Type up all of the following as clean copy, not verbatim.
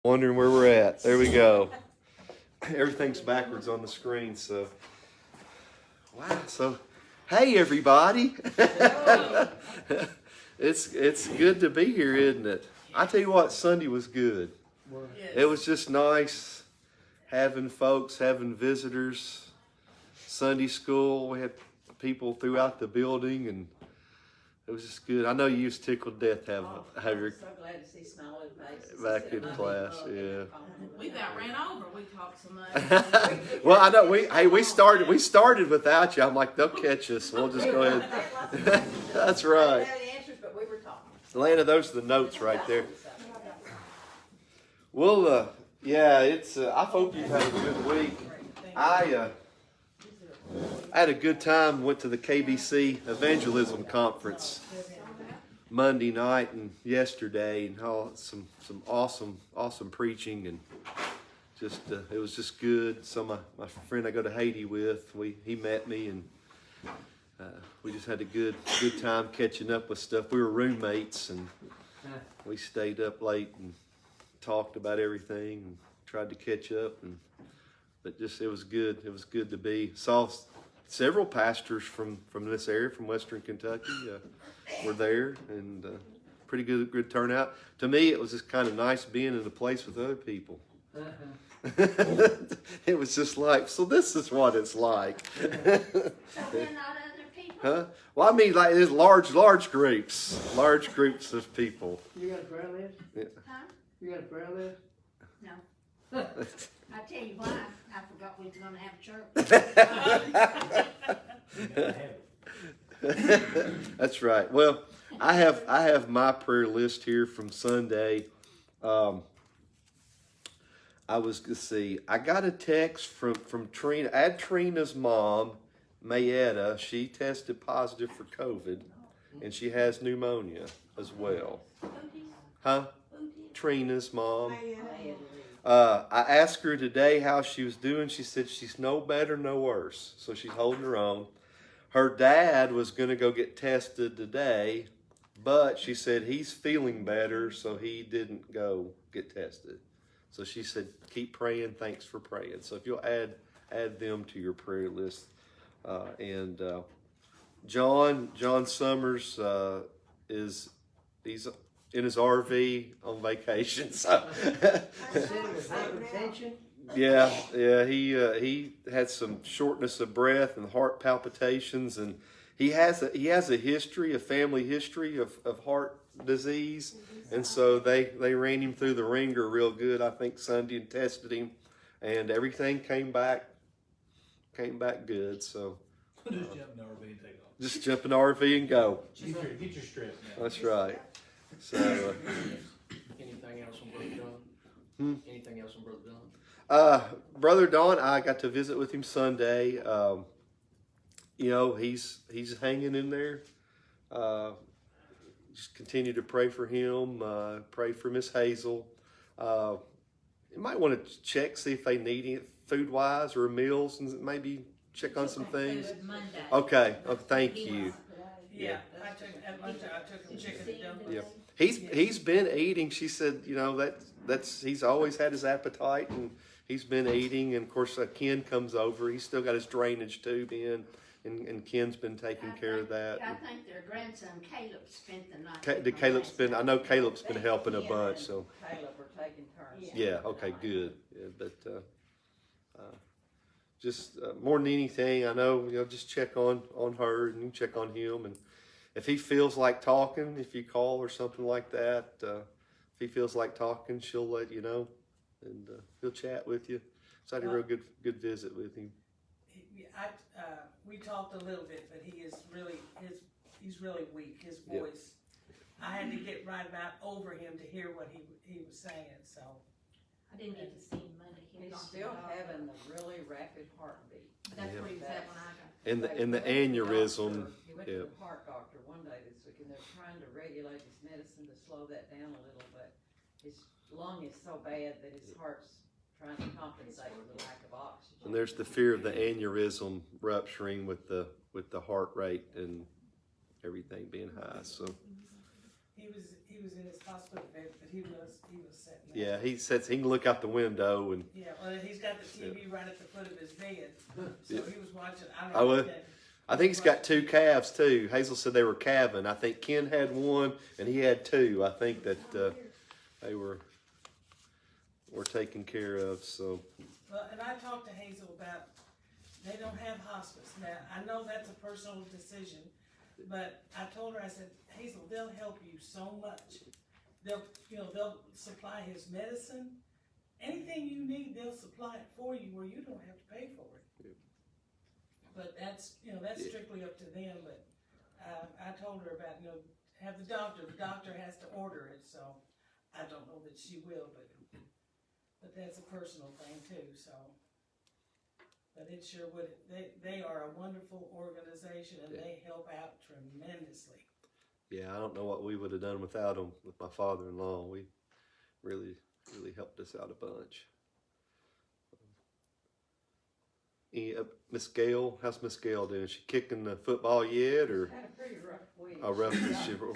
Wondering where we're at. There we go. Everything's backwards on the screen, so wow. So, hey everybody. It's good to be here, isn't it? I tell you what, Sunday was good. It was just nice having folks, having visitors. Sunday school, we had people throughout the building, and it was just good. I know you was tickled to death have your so glad to see smiling faces back in class. Yeah. We got ran over. We talked so much. Well, I know we started without you. I'm like, they'll catch us. We'll just go ahead. That's right. I didn't have the answers, but we were talking. Lana, those are the notes right there. Well, yeah, it's. I hope you've had a good week. I had a good time. Went to the KBC Evangelism Conference Monday night and yesterday, and some awesome preaching, and just it was just good. So my friend I go to Haiti with, he met me, and we just had a good time catching up with stuff. We were roommates, and we stayed up late and talked about everything and tried to catch up, but just it was good. It was good to be. Saw several pastors from this area, from Western Kentucky, were there, and pretty good turnout. To me, it was just kind of nice being in a place with other people. It was just like, so this is what it's like. So we're not other people? Huh? Well, I mean, like there's large groups of people. You got a prayer list? Yeah. Huh? You got a prayer list? No. I tell you why. I forgot we was going to have church. That's right. Well, I have my prayer list here from Sunday. I got a text from Trina. Add Trina's mom, Mayetta. She tested positive for COVID, and she has pneumonia as well. Huh? Trina's mom. I asked her today how she was doing. She said she's no better, no worse. So she's holding her own. Her dad was going to go get tested today, but she said he's feeling better, so he didn't go get tested. So she said, keep praying. Thanks for praying. So if you'll add them to your prayer list. And John Summers he's in his RV on vacation. So yeah, he had some shortness of breath and heart palpitations, and he has a history, a family history of heart disease, and so they ran him through the ringer real good, I think, Sunday, and tested him, and everything came back good. So Just jump in the RV and take off. just jump in the RV and go. Get your stress now. That's right. So Anything else on Brother John? Anything else on Brother John? Brother Don, I got to visit with him Sunday. He's hanging in there. Just continue to pray for him. Pray for Miss Hazel. You might want to check, see if they need any food-wise or meals, and maybe check on some things. Monday. Okay. Oh, thank you. Yeah, I took him chicken and dumplings. Yeah. He's been eating. She said, that's he's always had his appetite, and he's been eating. And of course, Ken comes over. He's still got his drainage tube in, and Ken's been taking care of that. I think their grandson Caleb spent the night. Caleb's been. I know Caleb's been helping a bunch. So Caleb are taking turns. yeah. Okay. Good. Yeah, but just more than anything, I know just check on her and you check on him, and if he feels like talking, if you call or something like that, if he feels like talking, she'll let you know, and he'll chat with you. So I had a real good visit with him. We talked a little bit, but he's really weak. His voice, I had to get right about over him to hear what he was saying. So I didn't get to see him Monday. He's still having a really rapid heartbeat. That's where he was at when I got. And the aneurysm. He went to the heart doctor one day this week, and they're trying to regulate his medicine to slow that down a little, but his lung is so bad that his heart's trying to compensate for the lack of oxygen. And there's the fear of the aneurysm rupturing with the heart rate and everything being high. So he was in his hospital bed, but he was sitting there. Yeah, he says he can look out the window and Yeah, well, he's got the TV right at the foot of his bed, so Yeah. he was watching, I I don't know. would- I think he's got two calves too. Hazel said they were calving. I think Ken had one and he had two. I think that they were taken care of. So Well, and I talked to Hazel about, they don't have hospice. Now, I know that's a personal decision, but I told her, I said, Hazel, they'll help you so much. They'll supply his medicine. Anything you need, they'll supply it for you where you don't have to pay for it. Yeah. But that's Yeah. strictly up to them, but, I told her about, have the doctor has to order it, so I don't know that she will, but that's a personal thing too, so. But it sure would, they are a wonderful organization and Yeah. they help out tremendously. yeah, I don't know what we would have done without him. With my father-in-law, we really helped us out a bunch. Miss Gail, how's Miss Gail doing? She kicking the football yet, or Had a pretty rough week. a rough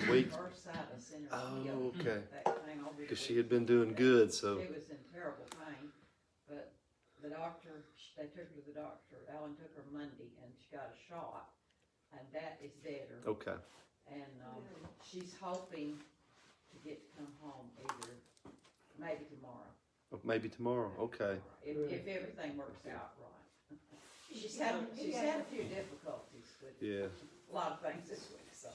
week? Bursitis in her Oh, hip. okay. That thing all Because week. she had been doing good, so She was in terrible pain, but the doctor, they took her to the doctor. Alan took her Monday and she got a shot, and that is deader. okay. And, she's hoping to get to come home either, maybe tomorrow. Oh, maybe tomorrow. Okay. If everything works out right. She's had a few difficulties with Yeah. a lot of things this week, so.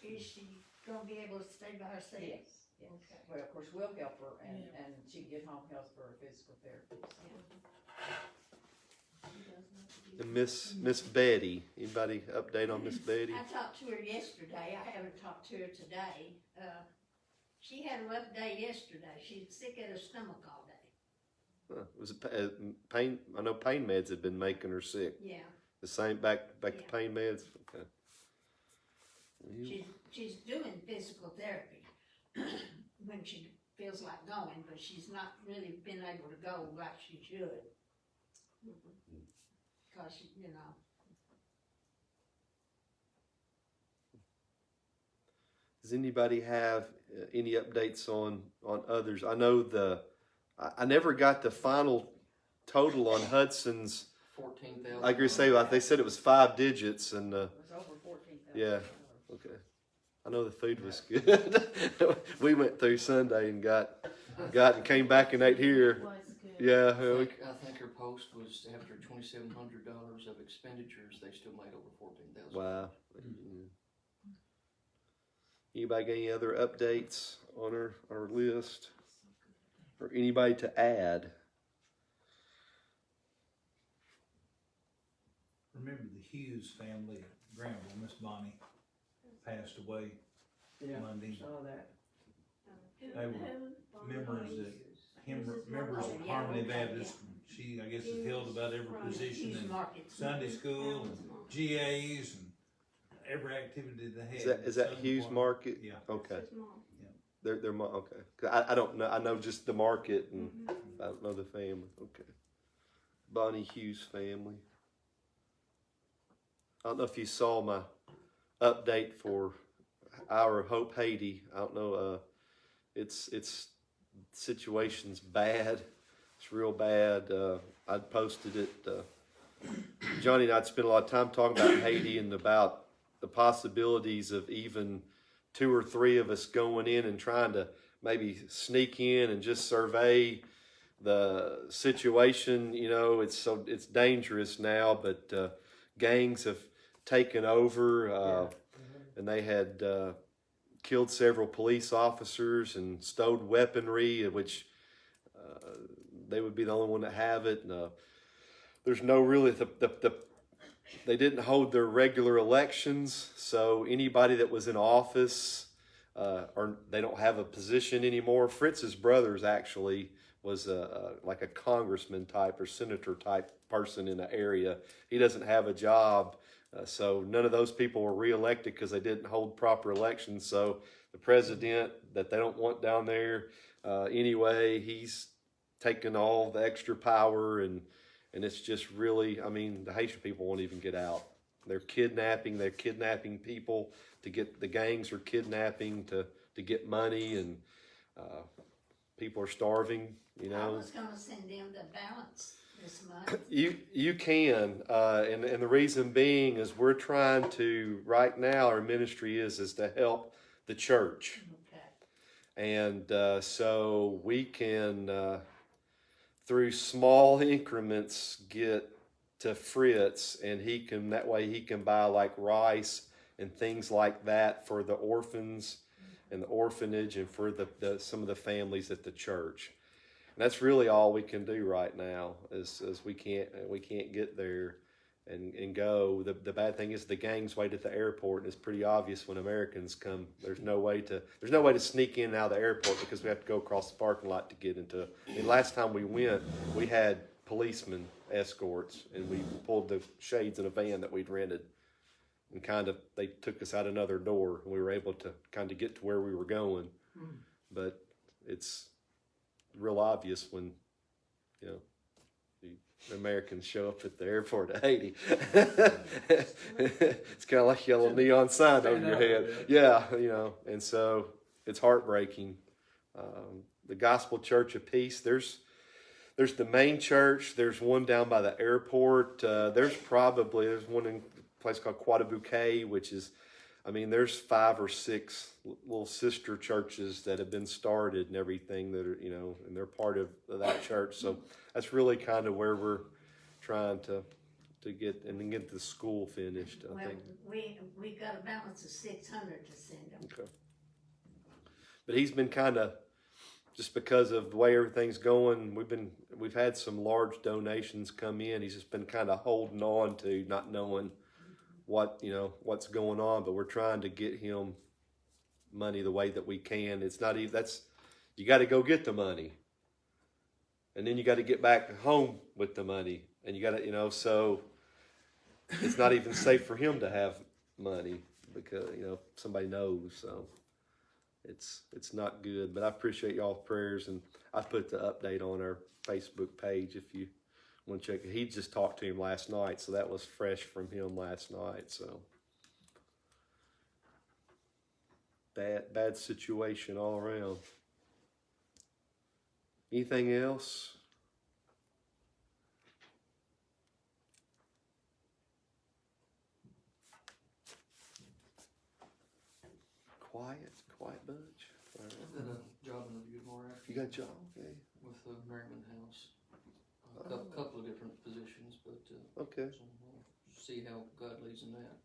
Is she gonna be able to stay by herself? Yes, yes. Okay. Well, of course, we'll help her and, Yeah. and she can get home health for her physical therapy. So. She doesn't have to do And Miss Betty, anybody update on Miss Betty? I talked to her yesterday, I haven't talked to her today. She had a rough day yesterday, she's sick at her stomach all day. Was it pain? I know pain meds had been making her sick. Yeah, The same back Yeah. to pain meds. Okay. she's doing physical therapy when she feels like going, but she's not really been able to go like she should. Cause she, Does anybody have any updates on others? I know I never got the final total on Hudson's. 14,000. I agree. Say they said it was 5 digits, and It was over $14,000. Yeah. okay. I know the food was good. We went through Sunday and got and came back and ate here. Yeah. I think her post was after $2,700 of expenditures, they still made over 14,000. Wow. Anybody got any other updates on our list? Or anybody to add? Remember the Hughes family at Granville, Miss Bonnie passed away Monday. Saw that. They were members of Harmony Baptist. She, I guess, has held about every position Hughes in Market. Sunday school and GAs and every activity they had. Is that Southern Hughes part. Market? Yeah. Okay. They're okay. 'Cause I don't know. I know just the market, and I don't know the family. Okay. Bonnie Hughes family. I don't know if you saw my update for Hour of Hope Haiti. I don't know. It's situation's bad. It's real bad. I posted it. Johnny and I'd spent a lot of time talking about Haiti and about the possibilities of even 2 or 3 of us going in and trying to maybe sneak in and just survey the situation. It's dangerous now, but gangs have taken over, and they had killed several police officers and stowed weaponry, which they would be the only one to have it. And, there's no really they didn't hold their regular elections, so anybody that was in office, or they don't have a position anymore. Fritz's brothers actually was like a congressman type or senator type person in the area. He doesn't have a job, so none of those people were reelected because they didn't hold proper elections. So the president that they don't want down there anyway, he's taken all the extra power, and it's just really, the Haitian people won't even get out. They're kidnapping people to get, the gangs are kidnapping to get money, and people are starving. You I know, was gonna send them the balance this month. you can, and the reason being is we're trying to right now. Our ministry is to help the church. Okay. And so we can, through small increments, get to Fritz, and that way he can buy like rice and things like that for the orphans and the orphanage, and for some of the families at the church. And that's really all we can do right now. Is we can't get there and go. The bad thing is the gangs wait at the airport, and it's pretty obvious when Americans come. There's no way to sneak in and out of the airport, because we have to go across the parking lot to get into. I mean, last time we went, we had policemen escorts, and we pulled the shades in a van that we'd rented, and they took us out another door, and we were able to kind of get to where we were going. But it's real obvious when, you know, the Americans show up at the airport of Haiti. It's kind of like a yellow neon sign over your head. Yeah, you know, and so it's heartbreaking. The Gospel Church of Peace, there's the main church. There's one down by the airport. There's one in a place called Quadabouquet, which is, I mean, there's 5 or 6 little sister churches that have been started and everything that are, you know, and they're part of that church. So that's really kind of where we're trying to get the school finished, I think. We got a balance of 600 to send them. Okay. But he's been kind of, just because of the way everything's going, we've had some large donations come in. He's just been kind of holding on to, not knowing what's going on, but we're trying to get him money the way that we can. It's not even, you got to go get the money, and then you got to get back home with the money, and you got to, so it's not even safe for him to have money, because, somebody knows. So it's not good, but I appreciate y'all's prayers, and I put the update on our Facebook page if you want to check it. He just talked to him last night, so that was fresh from him last night. So bad situation all around. Anything else? Quiet bunch. I've got a job interview tomorrow You got a job, okay? with the Merriman House. A couple of different positions, but Okay. so we'll see how God leads in that.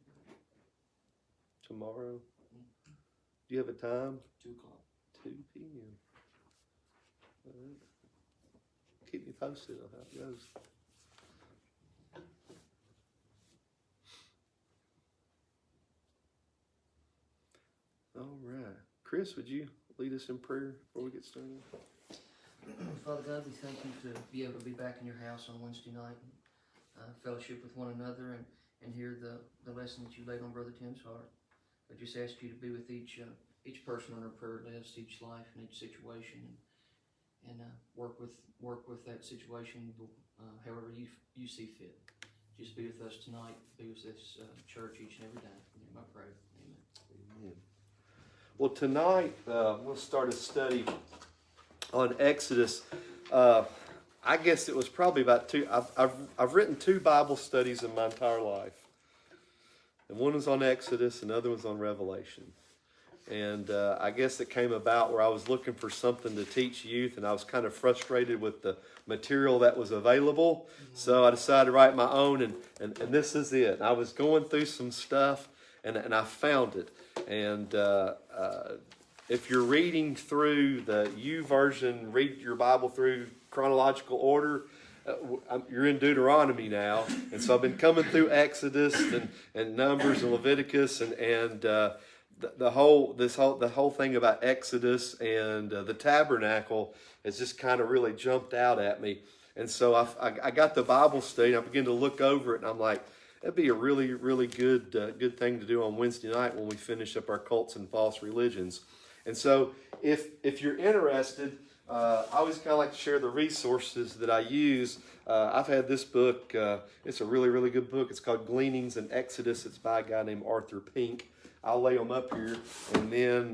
Tomorrow. Do you have a time? 2 o'clock. 2 p.m. All right. Keep me posted on how it goes. All right. Chris, would you lead us in prayer before we get started? Father God, we thank you to be able to be back in your house on Wednesday night and fellowship with one another and hear the lesson that you laid on Brother Tim's heart. I just ask you to be with each person on our prayer list, each life and each situation, and work with that situation however you see fit. Just be with us tonight. Be with this church each and every day. In your name I pray. Amen. Amen. Well, tonight we'll start a study on Exodus. I guess it was probably about 2. I've written 2 Bible studies in my entire life, and one was on Exodus, and the other was on Revelation. And I guess it came about where I was looking for something to teach youth, and I was kind of frustrated with the material that was available. So I decided to write my own, and this is it. I was going through some stuff, and I found it. And if you're reading through the YouVersion, read your Bible through chronological order, you're in Deuteronomy now. And so I've been coming through Exodus and Numbers and Leviticus, and the whole thing about Exodus and the tabernacle has just kind of really jumped out at me. And so I got the Bible study, and I began to look over it, and I'm like, that'd be a really, really good thing to do on Wednesday night when we finish up our cults and false religions. And so if you're interested, I always kind of like to share the resources that I use. I've had this book. It's a really, really good book. It's called Gleanings in Exodus. It's by a guy named Arthur Pink. I'll lay them up here. And then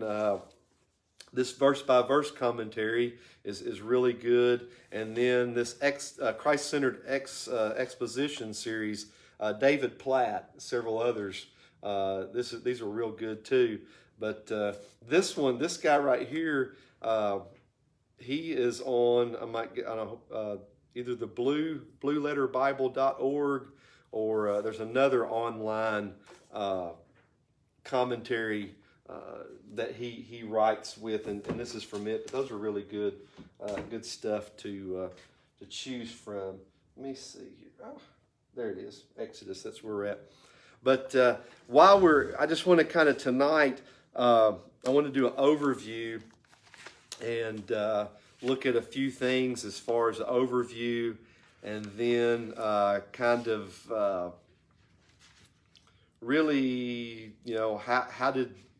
this verse by verse commentary is really good. And then this Christ-centered exposition series, David Platt, several others. These are real good too. But this guy right here, he is on, either the blueletterbible.org or there's another online commentary that he writes with, and this is from it. But those are really good stuff to choose from. Let me see here. Oh, there it is, Exodus. That's where we're at. But I just want to kind of tonight, I want to do an overview and look at a few things as far as the overview, and then really,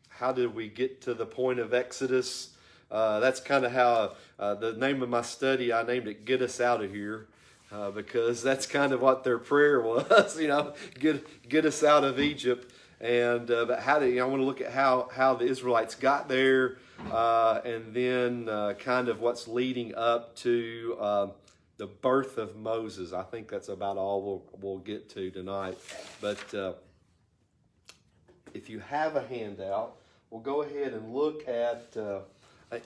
how did we get to the point of Exodus? That's kind of how the name of my study, I named it "Get Us Out of Here," because that's kind of what their prayer was. Get us out of Egypt. And but I want to look at how the Israelites got there, and then kind of what's leading up to the birth of Moses. I think that's about all we'll get to tonight. But if you have a handout, we'll go ahead and look at an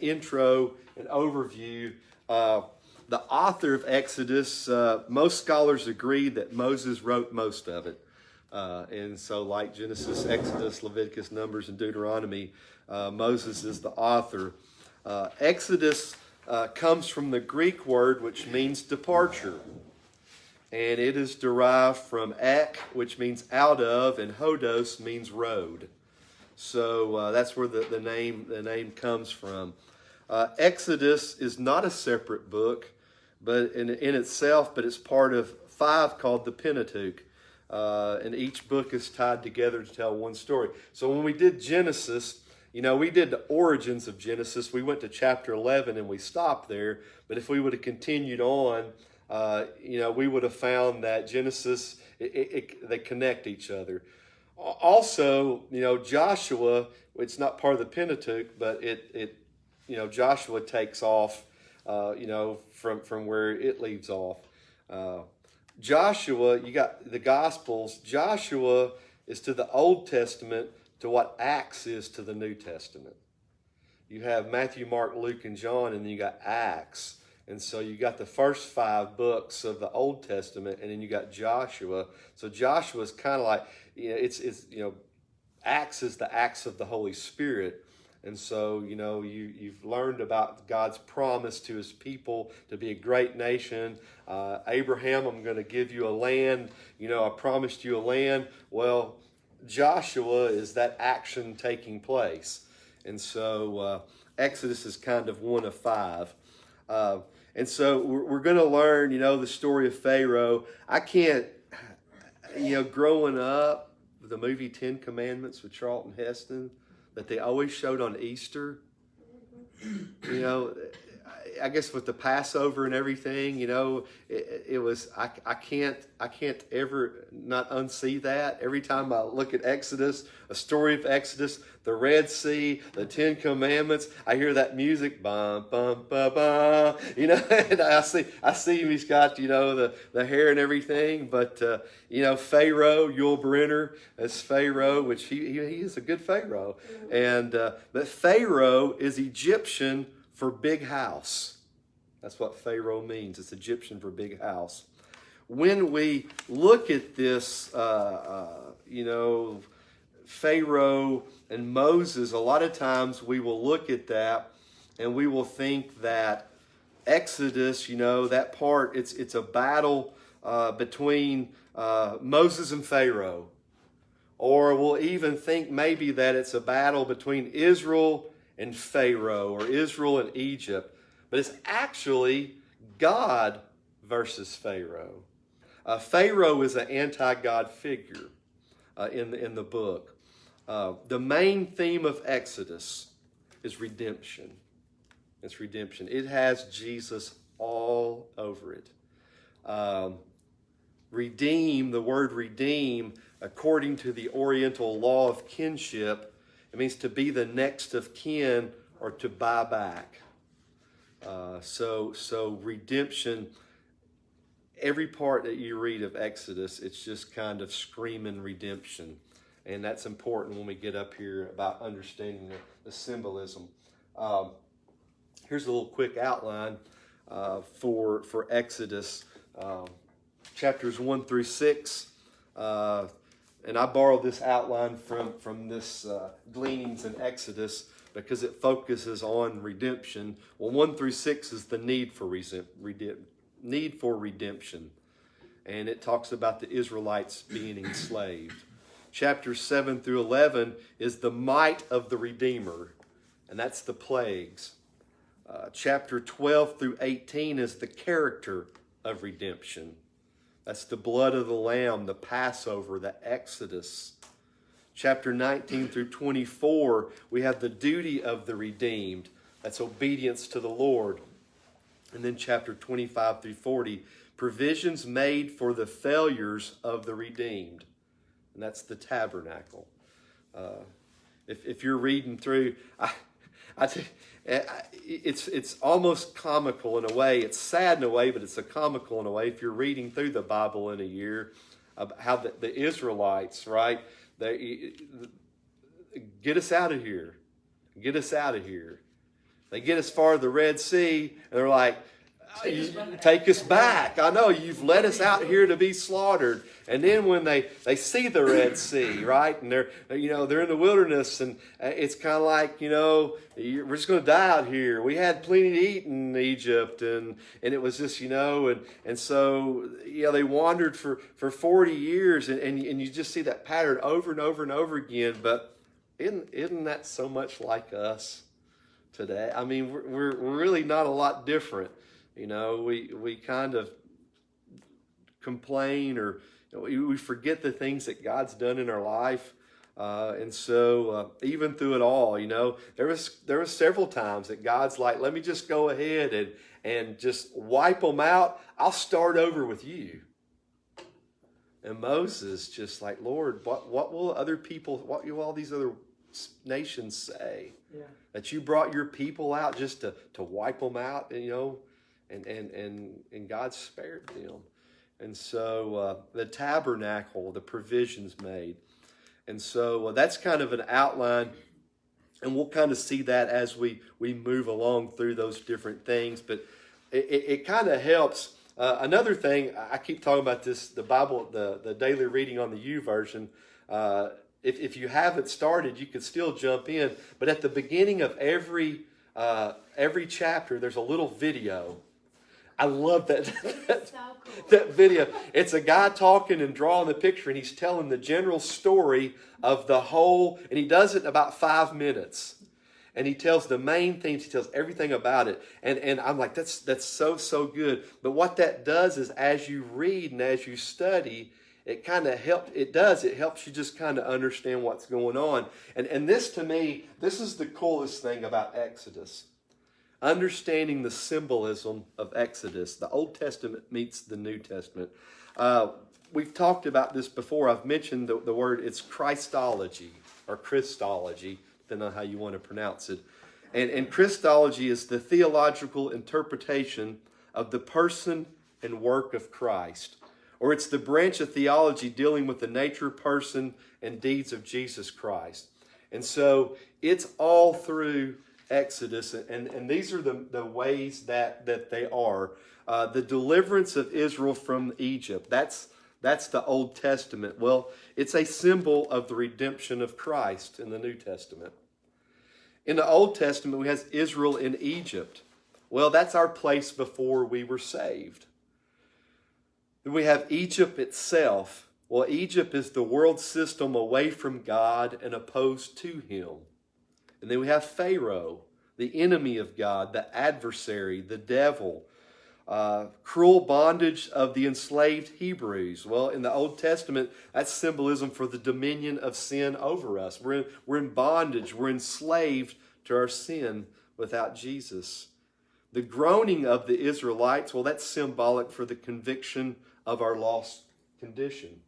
intro, an overview. The author of Exodus, most scholars agree that Moses wrote most of it. And so like Genesis, Exodus, Leviticus, Numbers, and Deuteronomy, Moses is the author. Exodus comes from the Greek word which means departure. And it is derived from ek, which means out of, and hodos means road. So that's where the name comes from. Exodus is not a separate book, but in itself, but it's part of 5 called the Pentateuch. And each book is tied together to tell one story. So when we did Genesis, we did the origins of Genesis. We went to chapter 11 and we stopped there. But if we would have continued on, we would have found that Genesis, they connect each other. Also, Joshua, it's not part of the Pentateuch, but Joshua takes off, from where it leaves off. Joshua, you got the Gospels. Joshua is to the Old Testament to what Acts is to the New Testament. You have Matthew, Mark, Luke, and John, and then you got Acts. And so you got the first 5 books of the Old Testament, and then you got Joshua. So Joshua is kind of like, Acts is the Acts of the Holy Spirit. And so, you've learned about God's promise to his people to be a great nation. Abraham, I'm going to give you a land. I promised you a land. Well, Joshua is that action taking place. And so Exodus is kind of one of 5. And so we're going to learn, the story of Pharaoh. I can't, growing up, the movie 10 Commandments with Charlton Heston, that they always showed on Easter. I guess with the Passover and everything, it was, I can't ever not unsee that. Every time I look at Exodus, a story of Exodus, the Red Sea, the 10 Commandments, I hear that music, bum, bum, bum, bum, and I see him, he's got, the hair and everything, but, Pharaoh, Yul Brynner as Pharaoh, which he is a good Pharaoh. And, but Pharaoh is Egyptian for big house. That's what Pharaoh means. It's Egyptian for big house. When we look at this, Pharaoh and Moses, a lot of times we will look at that and we will think that Exodus, that part, it's a battle between Moses and Pharaoh. Or we'll even think maybe that it's a battle between Israel and Pharaoh, or Israel and Egypt. But it's actually God versus Pharaoh. Pharaoh is an anti-God figure in the book. The main theme of Exodus is redemption. It's redemption. It has Jesus all over it. Redeem, the word redeem, according to the Oriental law of kinship, it means to be the next of kin or to buy back. So redemption, every part that you read of Exodus, it's just kind of screaming redemption. And that's important when we get up here about understanding the symbolism. Here's a little quick outline for Exodus, chapters 1 through 6. And I borrowed this outline from this Gleanings in Exodus because it focuses on redemption. Well, 1 through 6 is the need for redemption. And it talks about the Israelites being enslaved. Chapters 7 through 11 is the might of the Redeemer, and that's the plagues. Chapter 12 through 18 is the character of redemption. That's the blood of the Lamb, the Passover, the Exodus. Chapter 19 through 24, we have the duty of the redeemed. That's obedience to the Lord. And then chapter 25 through 40, provisions made for the failures of the redeemed. And that's the tabernacle. If you're reading through, it's almost comical in a way. It's sad in a way, but it's a comical in a way. If you're reading through the Bible in a year, how the Israelites, right? They get us out of here. Get us out of here. They get as far as the Red Sea, and they're like, take us back. I know you've let us out here to be slaughtered. And then when they see the Red Sea, right, and they're in the wilderness, and it's kind of like, we're just going to die out here. We had plenty to eat in Egypt, and it was just, and so they wandered for 40 years, and you just see that pattern over and over and over again. But isn't that so much like us today? I mean, we're really not a lot different. We kind of complain, or we forget the things that God's done in our life. And so even through it all, there was several times that God's like, let me just go ahead and just wipe them out. I'll start over with you. And Moses just like, Lord, what will other people, what will all these other nations say? Yeah. That you brought your people out just to wipe them out, and God spared them. And so the tabernacle, the provisions made. And so that's kind of an outline, and we'll kind of see that as we move along through those different things. But it kind of helps. Another thing, I keep talking about this, the Bible, the daily reading on the YouVersion. If you haven't started, you could still jump in. But at the beginning of every chapter, there's a little video. I love that that video. It's a guy talking and drawing the picture, and he's telling the general story of the whole, and he does it in about 5 minutes. And he tells the main themes, he tells everything about it. And I'm like, that's so good. But what that does is, as you read and as you study, it kind of helps you just kind of understand what's going on. And this, to me, this is the coolest thing about Exodus. Understanding the symbolism of Exodus. The Old Testament meets the New Testament. We've talked about this before. I've mentioned the word, it's Christology or Christology, depending on how you want to pronounce it. And Christology is the theological interpretation of the person and work of Christ. Or it's the branch of theology dealing with the nature, person, and deeds of Jesus Christ. And so it's all through Exodus, and these are the ways that they are. The deliverance of Israel from Egypt, that's the Old Testament. Well, it's a symbol of the redemption of Christ in the New Testament. In the Old Testament, we have Israel in Egypt. Well, that's our place before we were saved. Then we have Egypt itself. Well, Egypt is the world system away from God and opposed to Him. And then we have Pharaoh, the enemy of God, the adversary, the devil, cruel bondage of the enslaved Hebrews. Well, in the Old Testament, that's symbolism for the dominion of sin over us. We're in bondage. We're enslaved to our sin without Jesus. The groaning of the Israelites, well, that's symbolic for the conviction of our lost condition.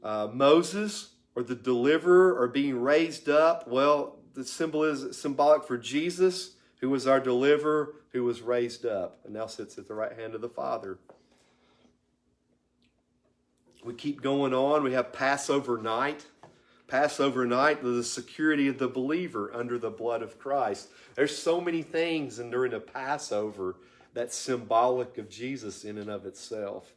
Moses, or the deliverer, or being raised up, well, the symbol is symbolic for Jesus, who was our deliverer, who was raised up and now sits at the right hand of the Father. We keep going on. We have Passover night. Passover night, the security of the believer under the blood of Christ. There's so many things during the Passover that's symbolic of Jesus in and of itself.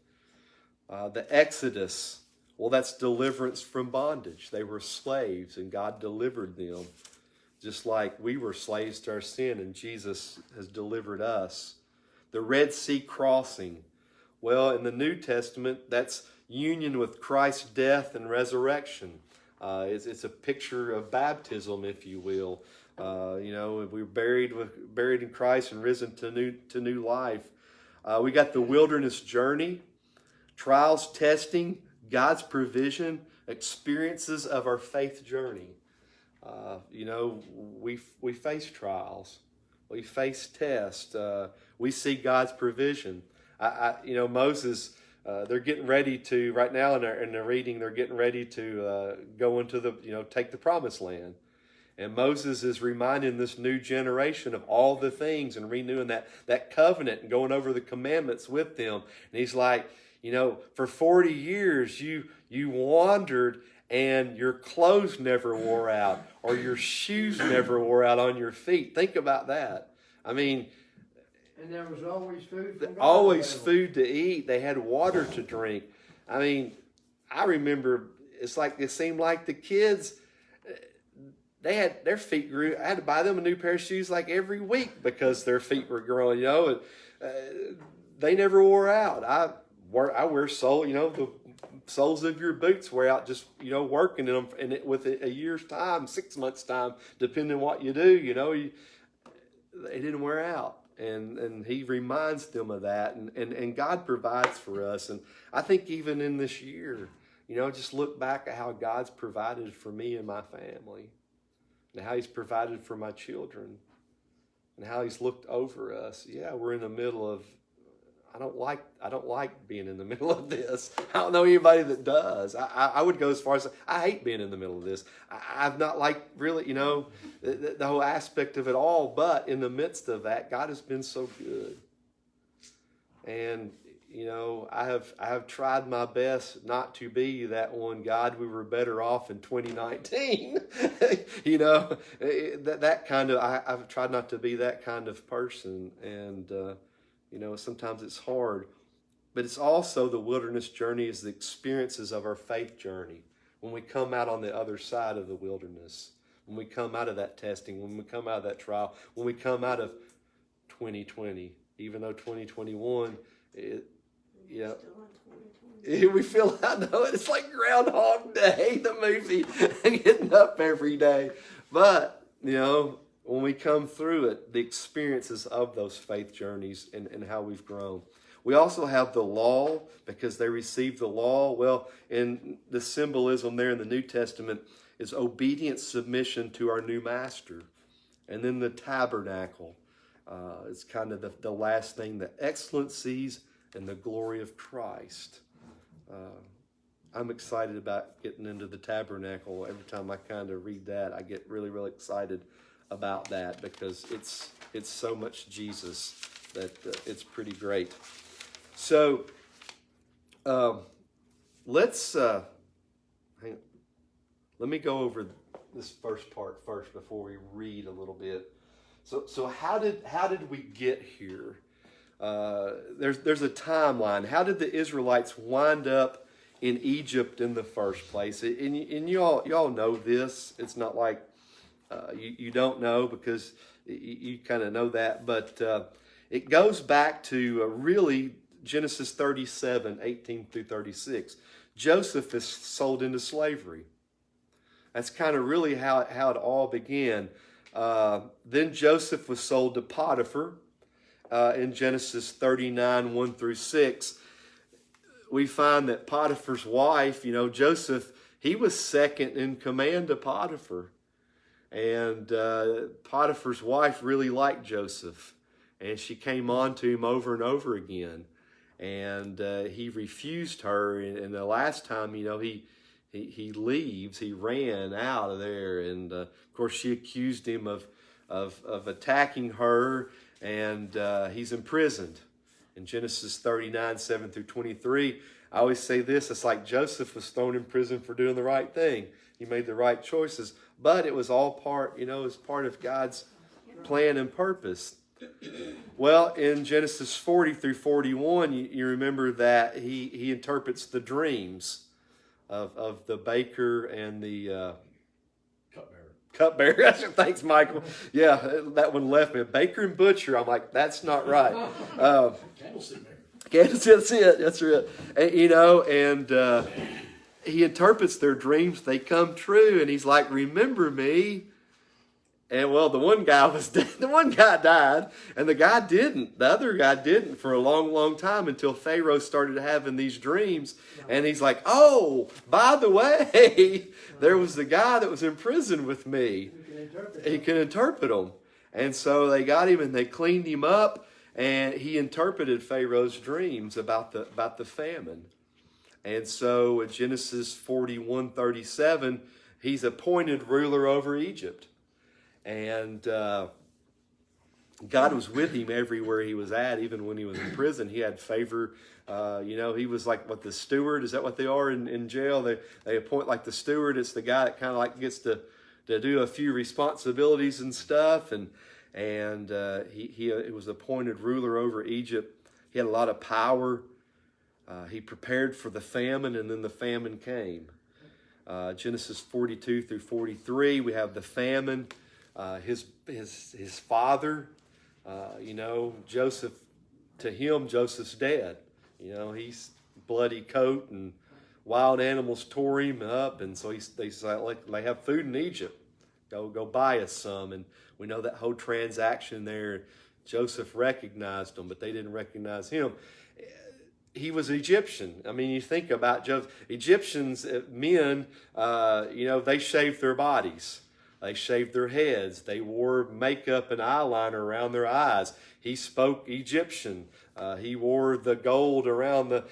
The Exodus, well, that's deliverance from bondage. They were slaves and God delivered them. Just like we were slaves to our sin and Jesus has delivered us. The Red Sea crossing. Well, in the New Testament, that's union with Christ's death and resurrection. It's a picture of baptism, if you will. We're buried in Christ and risen to new life. We got the wilderness journey, trials, testing, God's provision, experiences of our faith journey. We face trials, we face tests, we see God's provision. Moses. They're getting ready to, right now in the reading, they're getting ready to go into take the promised land. And Moses is reminding this new generation of all the things and renewing that covenant and going over the commandments with them. And he's like, for 40 years you wandered and your clothes never wore out or your shoes never wore out on your feet. Think about that. I mean, And there was always food from God always available. food to eat. They had water to drink. I mean, I remember it seemed like the kids, they had their feet grew. I had to buy them a new pair of shoes like every week because their feet were growing, and they never wore out. I wear sole, the soles of your boots wear out just, working in them and with a year's time, 6 months time, depending on what you do, they didn't wear out. And he reminds them of that, and God provides for us. And I think even in this year, just look back at how God's provided for me and my family, and how He's provided for my children, and how He's looked over us. Yeah, we're in the middle of. I don't like being in the middle of this. I don't know anybody that does. I would go as far as I hate being in the middle of this. I've not liked really, the whole aspect of it all. But in the midst of that, God has been so good. And I have tried my best not to be that one. God, we were better off in 2019. that kind of. I've tried not to be that kind of person, and. Sometimes it's hard, but it's also the wilderness journey is the experiences of our faith journey. When we come out on the other side of the wilderness, when we come out of that testing, when we come out of that trial, when we come out of 2020, even though 2021, we feel, I know it, it's like Groundhog Day, the movie, getting up every day. But, when we come through it, the experiences of those faith journeys and how we've grown. We also have the law, because they received the law. Well, in the symbolism there in the New Testament is obedient submission to our new master. And then the tabernacle is kind of the last thing, the excellencies and the glory of Christ. I'm excited about getting into the tabernacle. Every time I kind of read that, I get really, really excited about that, because it's so much Jesus that it's pretty great. So let's hang on. Let me go over this first part first before we read a little bit. So how did we get here? There's a timeline. How did the Israelites wind up in Egypt in the first place? And you all know this. It's not like you don't know, because you kind of know that, but it goes back to really Genesis 37, 18 through 36. Joseph is sold into slavery. That's kind of really how it all began. Then Joseph was sold to Potiphar in Genesis 39, 1 through 6. We find that Potiphar's wife, Joseph, he was second in command to Potiphar. And Potiphar's wife really liked Joseph, and she came on to him over and over again, and he refused her. And the last time, he he leaves. He ran out of there, and of course she accused him of attacking her, and he's imprisoned. In Genesis 39, 7 through 23, I always say this, it's like Joseph was thrown in prison for doing the right thing. He made the right choices, but it was all part, it was part of God's plan and purpose. Well, in Genesis 40 through 41, you remember that he interprets the dreams of the baker and the cupbearer. Thanks, Michael. Yeah, that one left me. Baker and butcher. I'm like, that's not right. Candlestick maker. That's it. That's it. And he interprets their dreams. They come true, and he's like, remember me. And well, the one guy was dead. The one guy died, and the guy didn't. The other guy didn't for a long, long time until Pharaoh started having these dreams. And he's like, oh, by the way, there was the guy that was in prison with me. He can interpret them. And so they got him and they cleaned him up, and he interpreted Pharaoh's dreams about the famine. And so in Genesis 41:37, he's appointed ruler over Egypt. And God was with him everywhere he was at, even when he was in prison. He had favor. He was like the steward. Is that what they are in jail? They appoint like the steward. It's the guy that kind of like gets to do a few responsibilities and stuff. And he was appointed ruler over Egypt. He had a lot of power. He prepared for the famine, and then the famine came. Genesis 42 through 43, we have the famine. His father, Joseph, to him, Joseph's dead. He's bloody coat and wild animals tore him up. And so they have food in Egypt. Go buy us some. And we know that whole transaction there. Joseph recognized them, but they didn't recognize him. He was Egyptian. I mean, you think about Joseph. Egyptians, men, they shaved their bodies. They shaved their heads. They wore makeup and eyeliner around their eyes. He spoke Egyptian. He wore the gold around the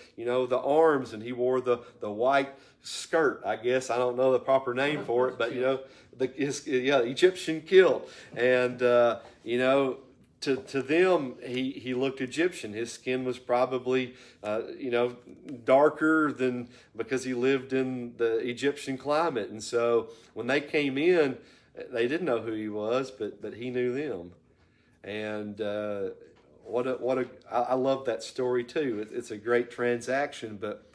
arms, and he wore the white skirt. I guess I don't know the proper name for it, but Egyptian kilt. And to them, he looked Egyptian. His skin was probably darker than, because he lived in the Egyptian climate. And so when they came in, they didn't know who he was, but he knew them. And I love that story too. It's a great transaction, but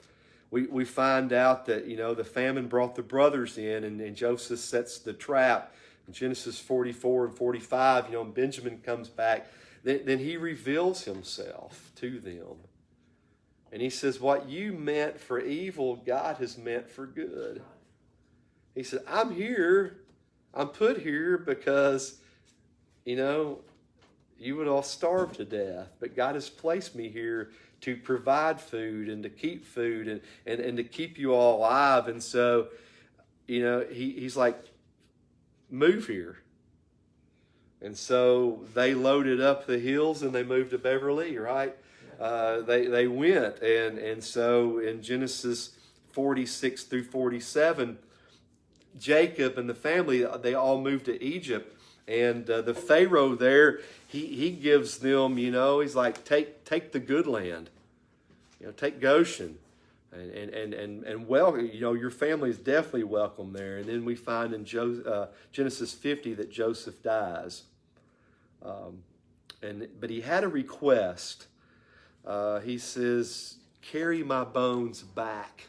we find out that the famine brought the brothers in, and Joseph sets the trap. In Genesis 44 and 45, when Benjamin comes back, then he reveals himself to them. And he says, what you meant for evil, God has meant for good. He said, I'm here. I'm put here because, you would all starve to death. But God has placed me here to provide food and to keep food and to keep you all alive. And so, he's like, move here. And so they loaded up the hills and they moved to Beverly, right? They went. And so in Genesis 46 through 47, Jacob and the family, they all moved to Egypt. And the Pharaoh there, he gives them, he's like, take the good land. Take Goshen. And well, your family is definitely welcome there. And then we find in Genesis 50 that Joseph dies. But he had a request. He says, carry my bones back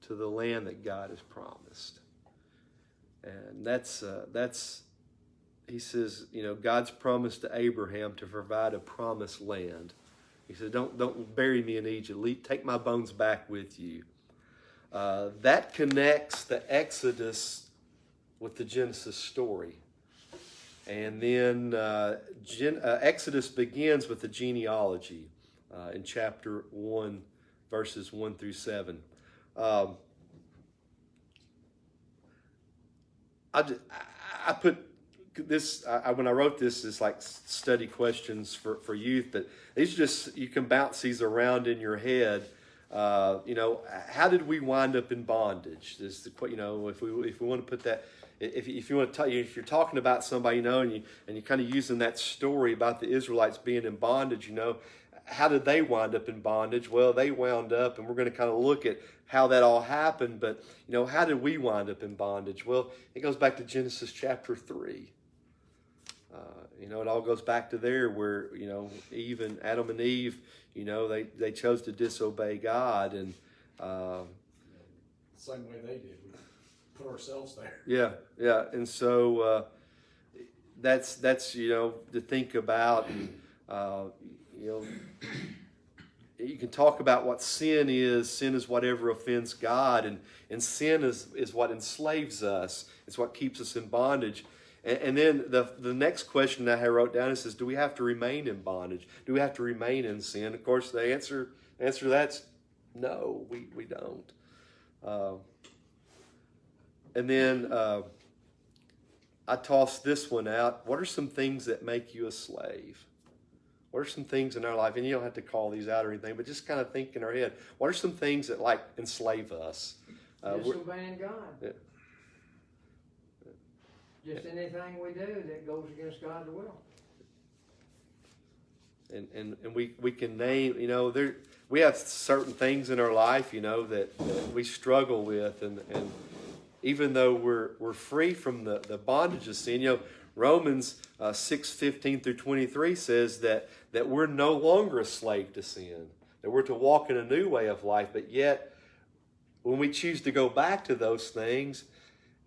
to the land that God has promised. And that's he says, God's promise to Abraham to provide a promised land. He said, don't bury me in Egypt. Take my bones back with you. That connects the Exodus with the Genesis story. And then Exodus begins with the genealogy in chapter 1, verses 1 through 7. I put this, when I wrote this, it's like study questions for youth, but these are just, you can bounce these around in your head. how did we wind up in bondage? This, if we want to put that, if you want to if you're talking about somebody, and you're kind of using that story about the Israelites being in bondage, how did they wind up in bondage? Well, they wound up, and we're going to kind of look at how that all happened. But how did we wind up in bondage? Well, it goes back to Genesis chapter 3. It all goes back to there where, even Adam and Eve, they chose to disobey God. And Same way they did. We put ourselves there. yeah. And so that's to think about. You can talk about what sin is. Sin is whatever offends God, and sin is what enslaves us. It's what keeps us in bondage. And then the next question that I wrote down is, do we have to remain in bondage? Do we have to remain in sin? Of course, the answer to that's no, we don't. And then I tossed this one out. What are some things that make you a slave? What are some things in our life, and you don't have to call these out or anything, but just kind of think in our head, what are some things that enslave us? Disobeying God. Yeah. Just anything we do that goes against God's will. And we can name, we have certain things in our life, that we struggle with, and even though we're free from the bondage of sin, Romans 6:15 through 23 says that we're no longer a slave to sin, that we're to walk in a new way of life. But yet, when we choose to go back to those things,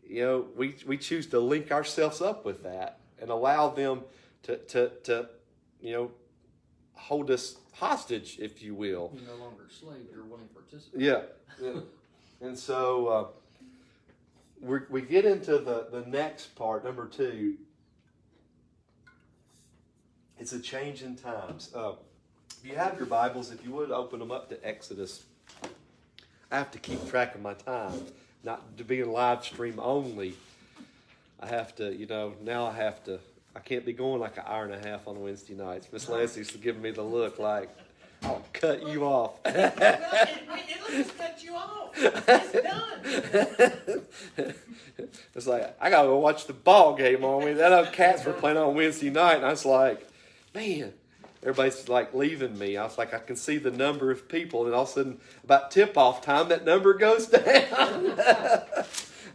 we choose to link ourselves up with that and allow them to hold us hostage, if you will. You're no longer a slave, you're a willing participant. Yeah. And so we get into the next part, number 2. It's a change in times. If you have your Bibles, if you would open them up to Exodus. I have to keep track of my time, not to be in live stream only. I have to, now I can't be going like an hour and a half on Wednesday nights. Miss Leslie's giving me the look like, I'll cut you off. Well, it'll just cut you off. It's done. It's like, I gotta go watch the ball game on me. That other Cats were playing on Wednesday night, and I was like, man, everybody's leaving me. I was like, I can see the number of people, and all of a sudden, about tip-off time, that number goes down.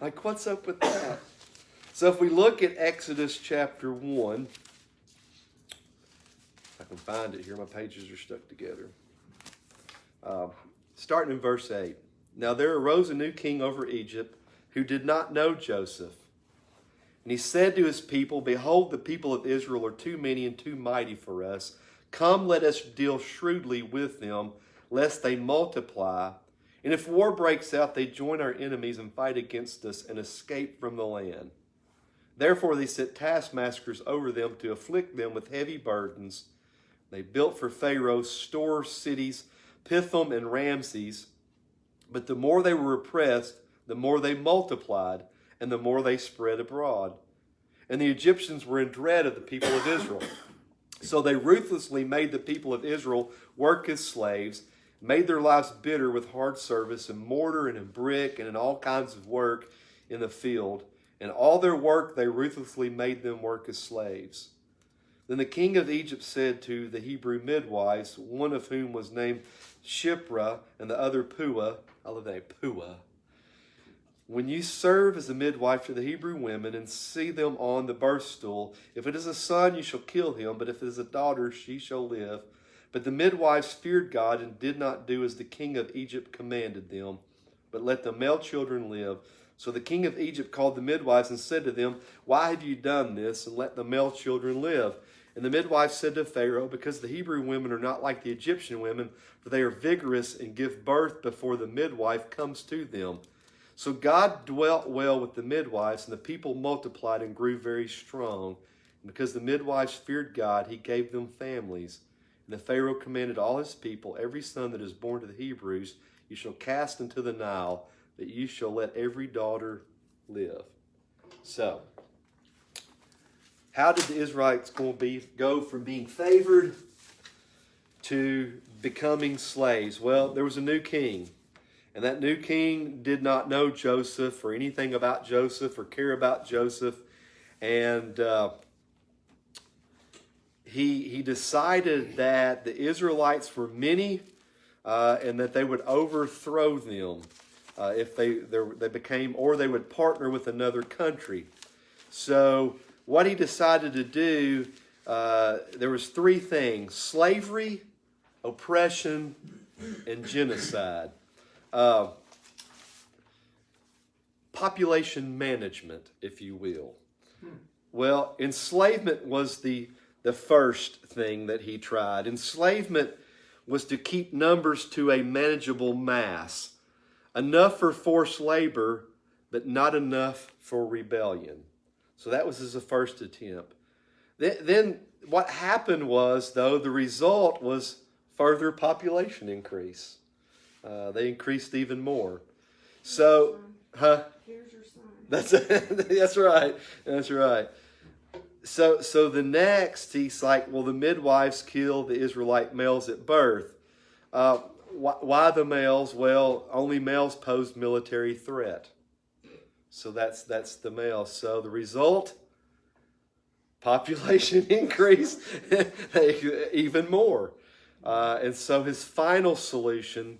Like, what's up with that? So if we look at Exodus chapter 1, if I can find it here, my pages are stuck together. Starting in verse 8. Now there arose a new king over Egypt who did not know Joseph. And he said to his people, behold, the people of Israel are too many and too mighty for us. Come, let us deal shrewdly with them, lest they multiply. And if war breaks out, they join our enemies and fight against us and escape from the land. Therefore they set taskmasters over them to afflict them with heavy burdens. They built for Pharaoh store cities, Pithom and Ramses. But the more they were oppressed, the more they multiplied, and the more they spread abroad. And the Egyptians were in dread of the people of Israel. So they ruthlessly made the people of Israel work as slaves, made their lives bitter with hard service in mortar and in brick and in all kinds of work in the field. And all their work they ruthlessly made them work as slaves. Then the king of Egypt said to the Hebrew midwives, one of whom was named Shiphrah and the other Puah, I love that name, Puah. When you serve as a midwife to the Hebrew women and see them on the birth stool, if it is a son, you shall kill him, but if it is a daughter, she shall live. But the midwives feared God and did not do as the king of Egypt commanded them, but let the male children live. So the king of Egypt called the midwives and said to them, why have you done this, and let the male children live? And the midwives said to Pharaoh, because the Hebrew women are not like the Egyptian women, for they are vigorous and give birth before the midwife comes to them. So God dwelt well with the midwives, and the people multiplied and grew very strong. And because the midwives feared God, he gave them families. And the Pharaoh commanded all his people, every son that is born to the Hebrews, you shall cast into the Nile, that you shall let every daughter live. So, how did the Israelites go from being favored to becoming slaves? Well, there was a new king. And that new king did not know Joseph or anything about Joseph or care about Joseph. And he decided that the Israelites were many and that they would overthrow them if they became, or they would partner with another country. So what he decided to do, there was three things: slavery, oppression, and genocide. Population management, if you will. Well, enslavement was the first thing that he tried. Enslavement was to keep numbers to a manageable mass. Enough for forced labor, but not enough for rebellion. So that was his first attempt. Then what happened was, though, the result was further population increase. They increased even more. So, Here's your son. that's right. That's right. So the next, he's like, well, the midwives killed the Israelite males at birth. Why the males? Well, only males posed military threat. So that's the males. So the result, population increased even more. And so his final solution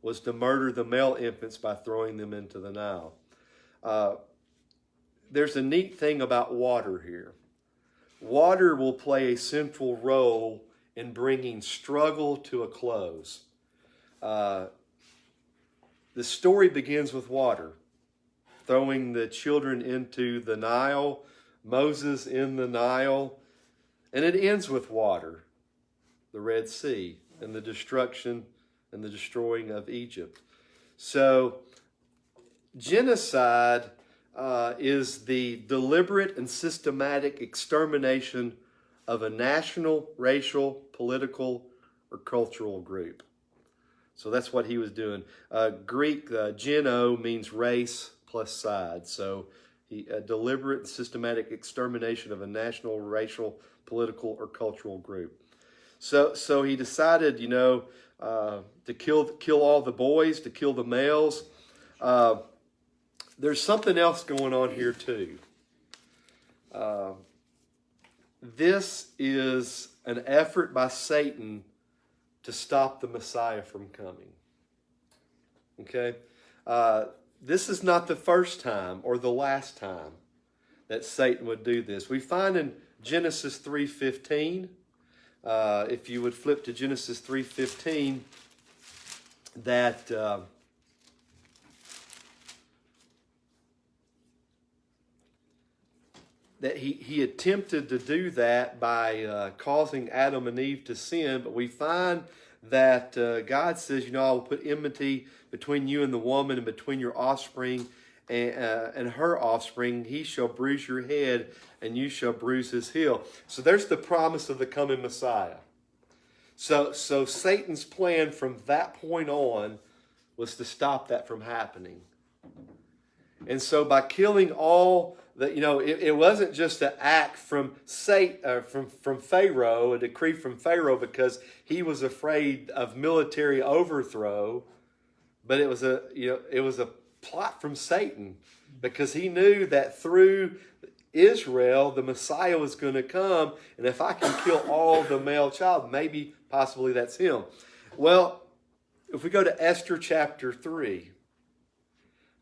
was to murder the male infants by throwing them into the Nile. There's a neat thing about water here. Water will play a central role in bringing struggle to a close. The story begins with water, throwing the children into the Nile, Moses in the Nile, and it ends with water, the Red Sea, and the destruction and the destroying of Egypt. So, genocide is the deliberate and systematic extermination of a national, racial, political, or cultural group. So that's what he was doing. Greek geno means race plus side. So a deliberate and systematic extermination of a national, racial, political, or cultural group. So he decided, to kill all the boys, to kill the males. There's something else going on here too. This is an effort by Satan to stop the Messiah from coming. Okay? This is not the first time or the last time that Satan would do this. We find in Genesis 3:15, if you would flip to Genesis 3:15, that he attempted to do that by causing Adam and Eve to sin, but we find that God says, I will put enmity between you and the woman, and between your offspring and her offspring. He shall bruise your head, and you shall bruise his heel. So there's the promise of the coming Messiah. So Satan's plan from that point on was to stop that from happening. And so by killing all that, it wasn't just an act from Pharaoh, a decree from Pharaoh, because he was afraid of military overthrow, but it was a plot from Satan, because he knew that through Israel the Messiah was going to come, and if I can kill all the male child, maybe possibly that's him. Well, if we go to Esther chapter 3.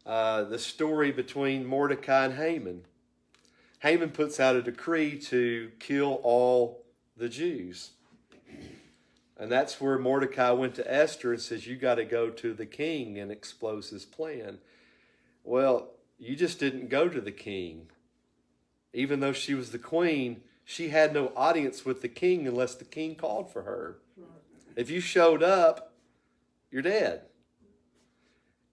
The story between Mordecai and Haman. Haman puts out a decree to kill all the Jews. And that's where Mordecai went to Esther and says, you got to go to the king and expose his plan. Well, you just didn't go to the king. Even though she was the queen, she had no audience with the king unless the king called for her. If you showed up, you're dead.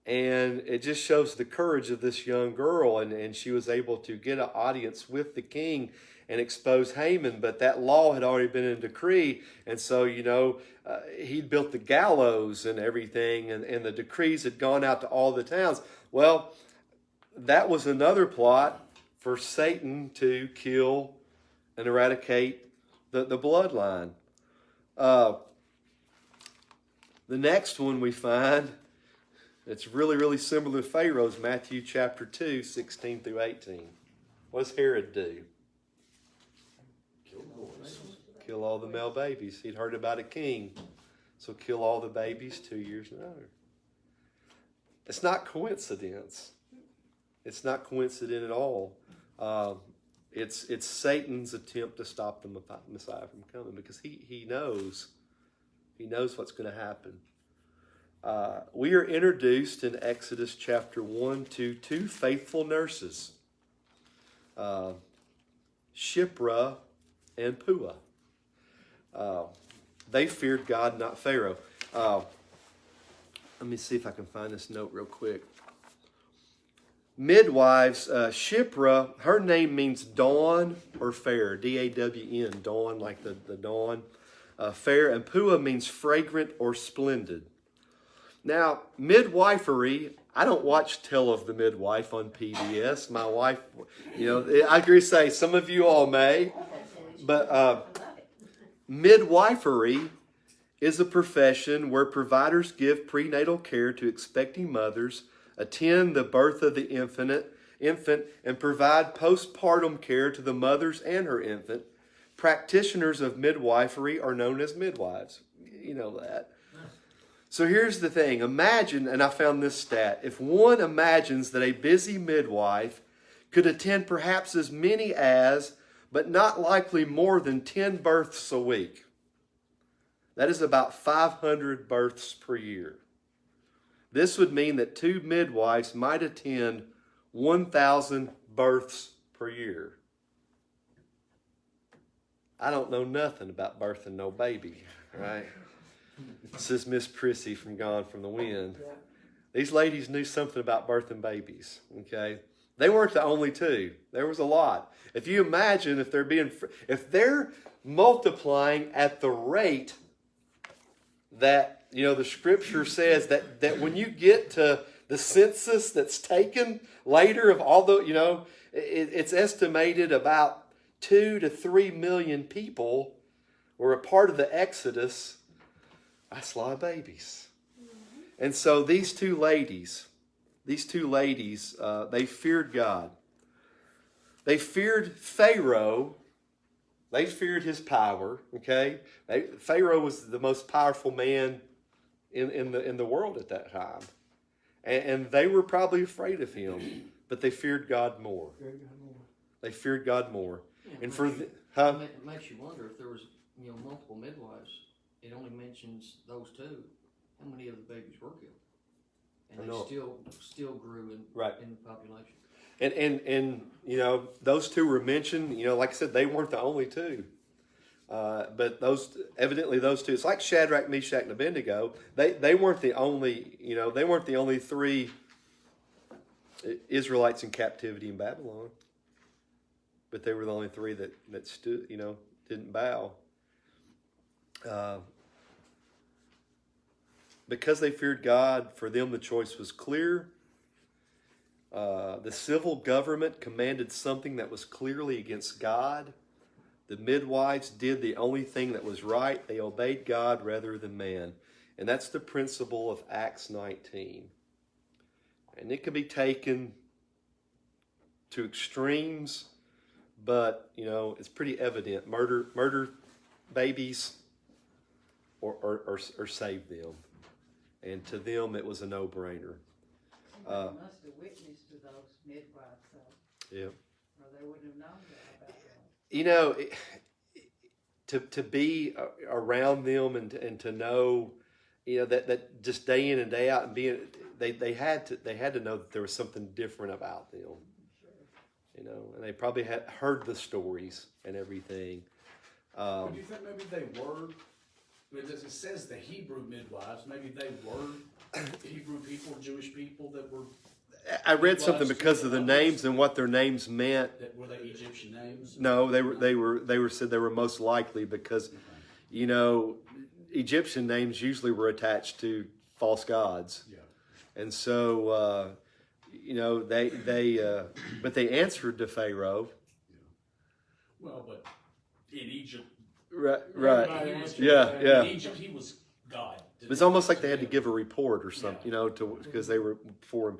And it just shows the courage of this young girl. And she was able to get an audience with the king and expose Haman. But that law had already been in decree. And so, he'd built the gallows and everything. And the decrees had gone out to all the towns. Well, that was another plot for Satan to kill and eradicate the bloodline. The next one we find, it's really, really similar to Pharaoh's, Matthew chapter 2, 16 through 18. What does Herod do? Kill boys. Kill all the male babies. He'd heard about a king, so kill all the babies 2 years and under. It's not coincidence. It's not coincident at all. It's Satan's attempt to stop the Messiah from coming, because he knows what's going to happen. We are introduced in Exodus chapter 1 to two faithful nurses, Shiphrah and Puah. They feared God, not Pharaoh. Let me see if I can find this note real quick. Midwives, Shiphrah, her name means dawn or fair, D-A-W-N, dawn, like the dawn. Fair, and Puah means fragrant or splendid. Now, midwifery, I don't watch Tale of the Midwife on PBS. My wife, I agree to say, some of you all may, but midwifery is a profession where providers give prenatal care to expecting mothers, attend the birth of the infant, and provide postpartum care to the mothers and her infant. Practitioners of midwifery are known as midwives. You know that. So here's the thing. Imagine, and I found this stat, if one imagines that a busy midwife could attend perhaps as many as, but not likely more than 10 births a week. That is about 500 births per year. This would mean that two midwives might attend 1,000 births per year. I don't know nothing about birthing no baby, right? This is Miss Prissy from Gone from the Wind. These ladies knew something about birthing babies, okay? They weren't the only two. There was a lot. If you imagine if they're multiplying at the rate that, the scripture says that when you get to the census that's taken later of all the, it's estimated about 2 to 3 million people were a part of the Exodus. That's a lot of babies. And so these two ladies, they feared God. They feared Pharaoh. They feared his power. Okay, Pharaoh was the most powerful man in the world at that time, and they were probably afraid of him. But they feared God more. They feared God more. Yeah, And it makes you wonder if there was multiple midwives. It only mentions those two. How many of the babies were killed? And they still grew in the population. And those two were mentioned. Like I said, they weren't the only two. But those two. It's like Shadrach, Meshach, and Abednego. They weren't the only. They weren't the only three Israelites in captivity in Babylon. But they were the only three that stood. Didn't bow. Because they feared God, for them the choice was clear. The civil government commanded something that was clearly against God. The midwives did the only thing that was right. They obeyed God rather than man. And that's the principle of Acts 19. And it can be taken to extremes, but, it's pretty evident. Murder babies or save them. And to them, it was a no-brainer. Somebody must have witnessed to those midwives, though. Yeah. Or they wouldn't have known that about them. To be around them and to know, that just day in and day out and being, they had to know that there was something different about them. Sure. And they probably had heard the stories and everything. Do you think maybe they were? It says the Hebrew midwives. Maybe they were Hebrew people, Jewish people that were. I read something because of the names and what their names meant. Were they Egyptian names? No, they were said they were most likely because, Egyptian names usually were attached to false gods. Yeah. And so, but they answered to Pharaoh. Yeah. Well, but in Egypt. Right. Yeah. Yeah. In Egypt, he was God. It's almost like they had to give a report or something, you know, because they were for him.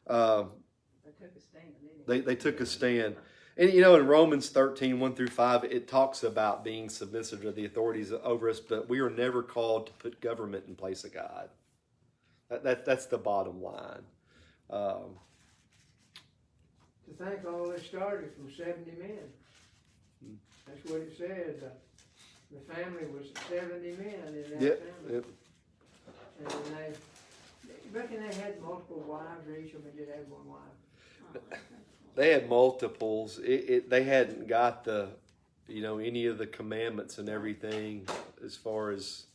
They took a stand, didn't they? They took a stand. And, you know, in Romans 13, 1-5, it talks about being submissive to the authorities over us, but we are never called to put government in place of God. That's the bottom line. To think all this started from 70 men. That's what it said. The family was 70 men in that Yep, family. yep. And they reckon they had multiple wives, or each of them just had one wife. They had multiples. They hadn't got the, you know, any of the commandments and everything as far as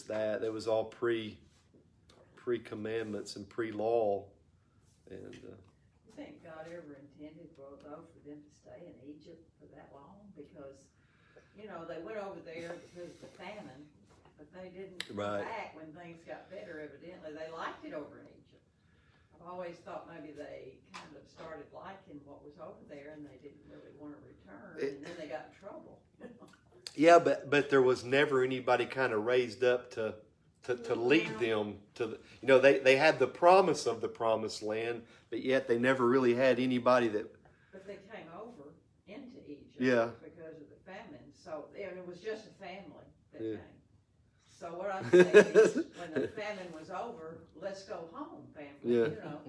that. That was all pre-commandments and pre-law. And You think God ever intended for them to stay in Egypt for that long? Because, you know, they went over there because of the famine, but they didn't come Right. back when things got better, evidently. They liked it over in Egypt. I've always thought maybe they kind of started liking what was over there and they didn't really want to return, and then they got in trouble. yeah, but there was never anybody kind of raised up to lead them to the, you know, they had the promise of the promised land, but yet they never really had anybody that. But they came over into Egypt Yeah. because of the famine. So and it was just a family that Yeah. came. So what I'm saying is, when the famine was over, let's go home, family. Yeah. You know,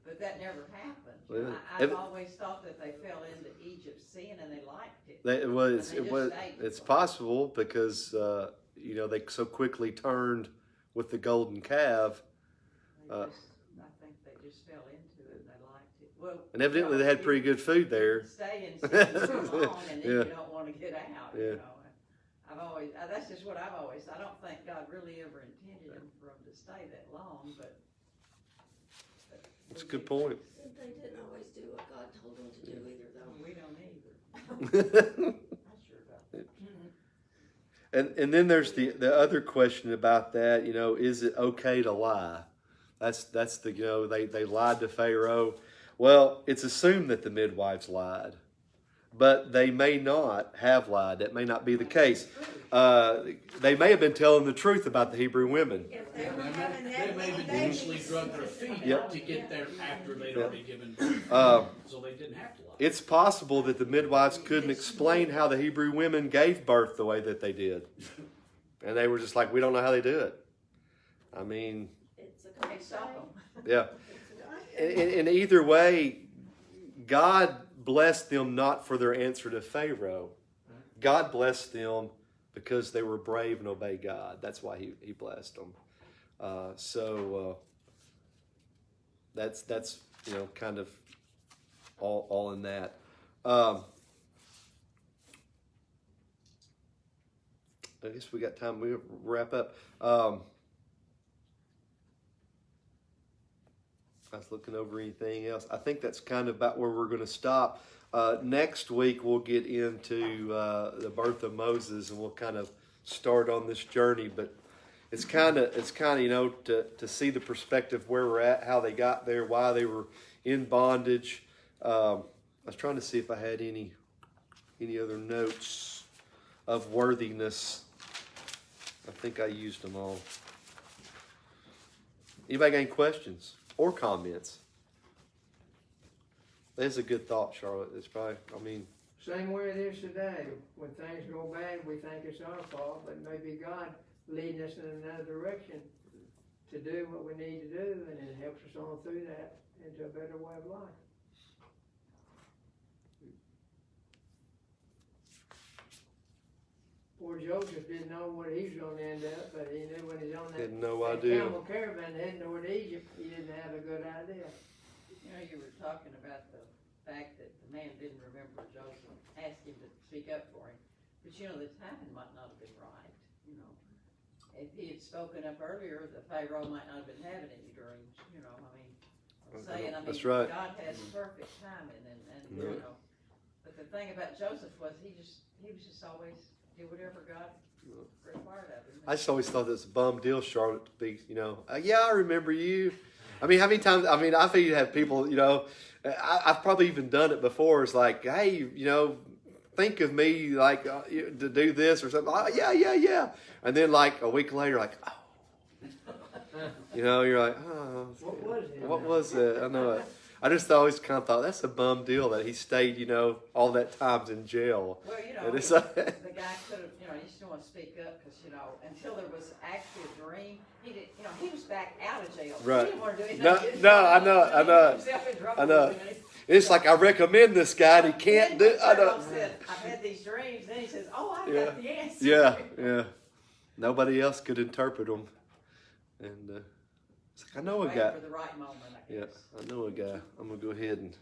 but that never happened. Well, I've always thought that they fell into Egypt's sin and they liked it. It was. And they It was. just stayed. It's possible because you know, they so quickly turned with the golden calf, I think they just fell into it and they liked it. Well, and evidently they had pretty good food there. Stay in sin too long and then Yeah. you don't want to get out. Yeah. You know, that's just what I've always. I don't think God really ever intended them for them to stay that long, but. That's a good point. They didn't always do what God told them to do either, though. We don't either. Not sure about that. And then there's the other question about that. You know, is it okay to lie? That's the, you know, they lied to Pharaoh. Well, it's assumed that the midwives lied, but they may not have lied. That may not be the case. They may have been telling the truth about the Hebrew women. If they were They having may that have many intentionally babies. drug their feet Yep. to get there after they'd Yep. already given birth, so they didn't have to lie. It's possible that the midwives couldn't explain how the Hebrew women gave birth the way that they did. And they were just like, we don't know how they do it. I mean, It's a Can't stop them. yeah. It's a In either way, God blessed them not for their answer to Pharaoh. God blessed them because they were brave and obeyed God. That's why he blessed them. That's you know, kind of all in that. I guess we got time. We'll wrap up. I was looking over anything else. I think that's kind of about where we're going to stop. Next week we'll get into the birth of Moses, and we'll kind of start on this journey. But it's kind of you know, to see the perspective where we're at, how they got there, why they were in bondage. I was trying to see if I had any other notes of worthiness. I think I used them all. Anybody got any questions or comments? That's a good thought, Charlotte. It's probably, I mean, Same way it is today. When things go bad, we think it's our fault, but maybe God leading us in another direction to do what we need to do, and it helps us on through that into a better way of life. Poor Joseph didn't know what he was going to end up, but he knew when he's on that, had no that idea. camel caravan heading toward Egypt, he didn't have a good idea. You know, you were talking about the fact that the man didn't remember Joseph, asked him to speak up for him. But you know, the timing might not have been right, you know. If he had spoken up earlier, the Pharaoh might not have been having any dreams, you know, I mean. I'm saying, That's right. God has perfect timing and Yeah. you know. But the thing about Joseph was he was just always did whatever God required of him. I just always thought this was a bum deal, Charlotte, to be, you know, yeah, I remember you. I mean, how many times, I mean, I've even had people, you know, I've probably even done it before. It's like, hey, you know, think of me, like, to do this or something. Oh, yeah. And then, like, a week later, like, oh, You know, you're like, oh, What was it? what was it? I know it. I just always kind of thought that's a bum deal that he stayed, you know, all that times in jail. Well, you know, And it's the like, guy could have, you know, he just didn't want to speak up because, you know, until there was actually a dream, he did, you know, he was back out of jail. Right. He didn't want to do anything. No, He just no, wanted I to know it, I get know it. himself in trouble I know with it. it. it's like I recommend this guy and he can't do. I know. Charles said, I've had these dreams. Then he says, oh, I've Yeah. got the answer. Yeah, yeah. Nobody else could interpret them, and it's like I know a Wait guy. for the right moment, I Yeah, guess. I know a guy. I'm gonna go ahead and